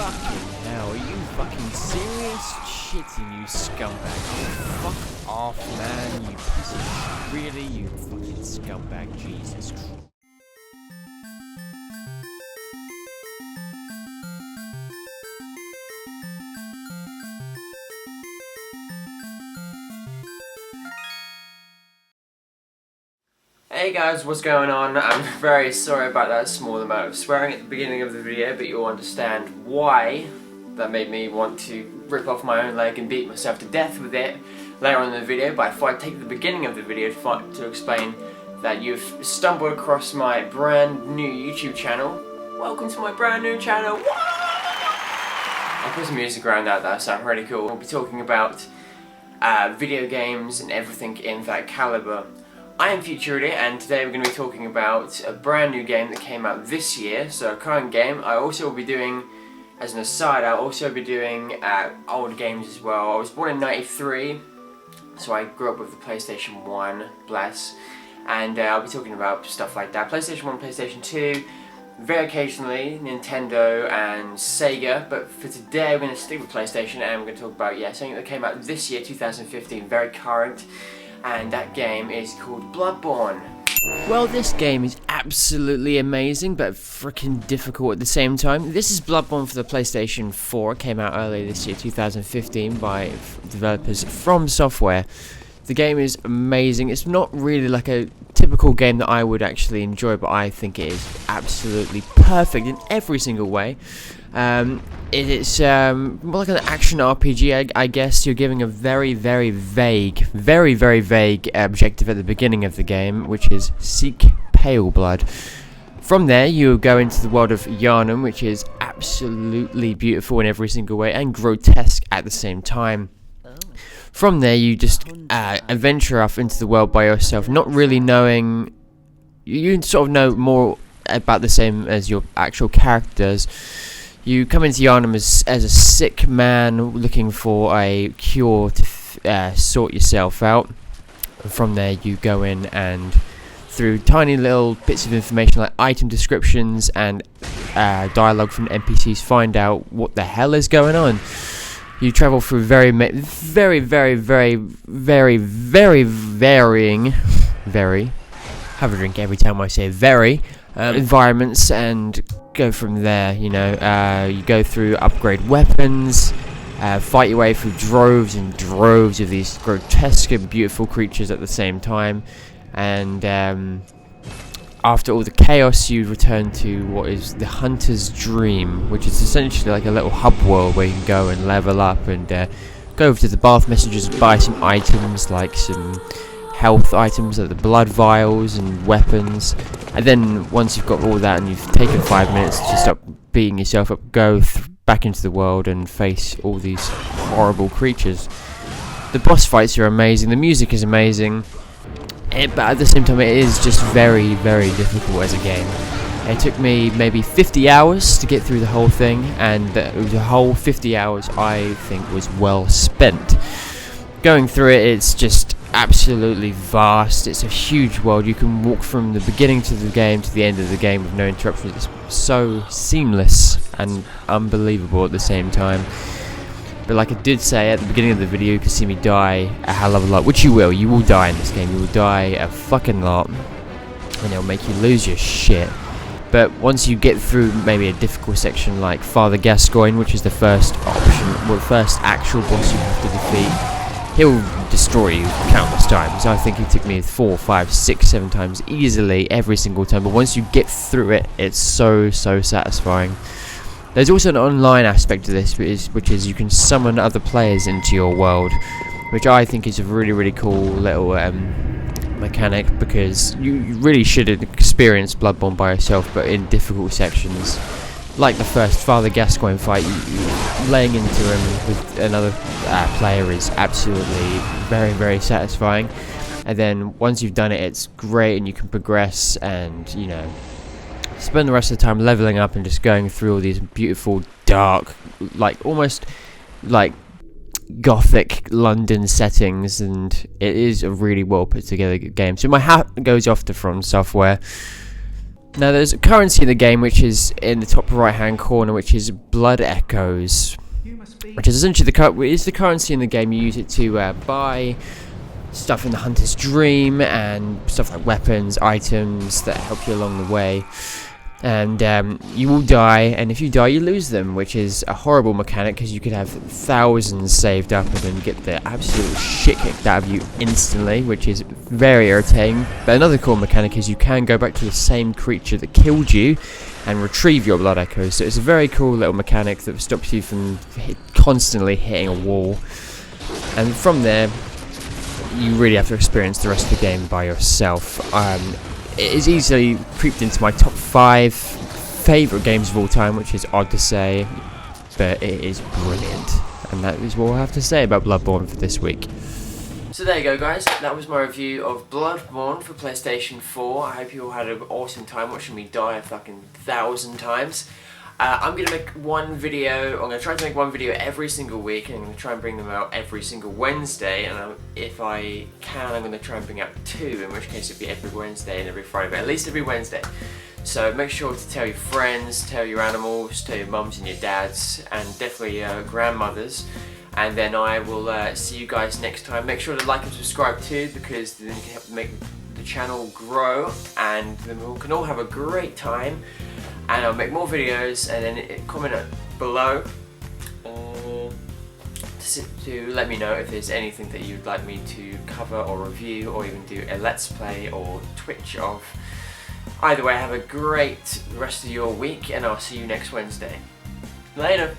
Fucking hell, are you fucking serious? Shitting, you scumbag. Oh, fuck off, man, you piece of shit. Really, you fucking scumbag. Jesus Christ. Hey guys, what's going on? I'm very sorry about that small amount of swearing at the beginning of the video, but you'll understand why that made me want to rip off my own leg and beat myself to death with it later on in the video. But I thought I'd take the beginning of the video to explain that you've stumbled across my brand new YouTube channel. Welcome to my brand new channel! I'll put some music around that'll sound really cool. We'll be talking about video games and everything in that caliber. I am FUTUREIDIOT, and today we're going to be talking about a brand new game that came out this year, so a current game. I also will be doing, as an aside, I'll also be doing old games as well. I was born in '93, so I grew up with the PlayStation 1, bless, and I'll be talking about stuff like that. PlayStation 1, PlayStation 2, very occasionally Nintendo and Sega, but for today we're going to stick with PlayStation, and we're going to talk about, something that came out this year, 2015, very current. And that game is called Bloodborne. Well, this game is absolutely amazing, but freaking difficult at the same time. This is Bloodborne for the PlayStation 4. It came out earlier this year, 2015, by developers From Software. The game is amazing. It's not really like a typical game that I would actually enjoy, but I think it is absolutely perfect in every single way. It's more like an action RPG, I guess. You're giving a very, very vague objective at the beginning of the game, which is seek pale blood. From there, you go into the world of Yharnam, which is absolutely beautiful in every single way and grotesque at the same time. From there, you just adventure off into the world by yourself, not really knowing. You sort of know more about the same as your actual characters. You come into Yharnam as a sick man looking for a cure to sort yourself out. And from there, you go in and through tiny little bits of information like item descriptions and dialogue from NPCs, find out what the hell is going on. You travel through very varying, have a drink every time I say very, environments, and go from there. You go through, upgrade weapons, fight your way through droves and droves of these grotesque and beautiful creatures at the same time, and after all the chaos, you return to what is the Hunter's Dream, which is essentially like a little hub world where you can go and level up and go over to the bath messengers and buy some items, like some health items like the blood vials and weapons. And then once you've got all that and you've taken 5 minutes to stop beating yourself up, go back into the world and face all these horrible creatures. The boss fights are amazing, the music is amazing. But at the same time, it is just very difficult as a game. It took me maybe 50 hours to get through the whole thing, and the whole 50 hours I think was well spent. Going through it, it's just absolutely vast. It's a huge world. You can walk from the beginning to the game to the end of the game with no interruptions. It's so seamless and unbelievable at the same time. But like I did say at the beginning of the video, you can see me die a hell of a lot, which you will. You will die in this game. You will die a fucking lot, and it'll make you lose your shit. But once you get through maybe a difficult section like Father Gascoigne, which is the first option, well, the first actual boss you have to defeat, he'll destroy you countless times. I think it took me 4, 5, 6, 7 times easily every single time. But once you get through it, it's so satisfying. There's also an online aspect to this, which is you can summon other players into your world, which I think is a really cool little mechanic, because you really should experience Bloodborne by yourself, but in difficult sections. Like the first Father Gascoigne fight, you laying into him with another player is absolutely very satisfying. And then once you've done it, it's great, and you can progress and, spend the rest of the time leveling up and just going through all these beautiful, dark, like almost like gothic London settings, and it is a really well put together game. So my hat goes off to From Software. Now there's a currency in the game which is in the top right hand corner, which is blood echoes, which is essentially the currency in the game. You use it to buy stuff in the Hunter's Dream and stuff like weapons, items that help you along the way. And you will die, and if you die you lose them, which is a horrible mechanic because you could have thousands saved up and then get the absolute shit kicked out of you instantly, which is very irritating. But another cool mechanic is you can go back to the same creature that killed you and retrieve your blood echoes. So it's a very cool little mechanic that stops you from constantly hitting a wall. And from there you really have to experience the rest of the game by yourself. It is easily creeped into my top 5 favourite games of all time, which is odd to say, but it is brilliant. And that is what I have to say about Bloodborne for this week. So there you go, guys, that was my review of Bloodborne for PlayStation 4. I hope you all had an awesome time watching me die a fucking 1,000 times. I'm going to make one video, I'm going to try to make one video every single week, and I'm going to try and bring them out every single Wednesday, and if I can, I'm going to try and bring out 2, in which case it'll be every Wednesday and every Friday, but at least every Wednesday. So make sure to tell your friends, tell your animals, tell your mums and your dads, and definitely grandmothers, and then I will see you guys next time. Make sure to like and subscribe too, because then you can help make the channel grow, and then we can all have a great time. And I'll make more videos, and then comment below to let me know if there's anything that you'd like me to cover or review, or even do a let's play or Twitch of. Either way, have a great rest of your week, and I'll see you next Wednesday. Later!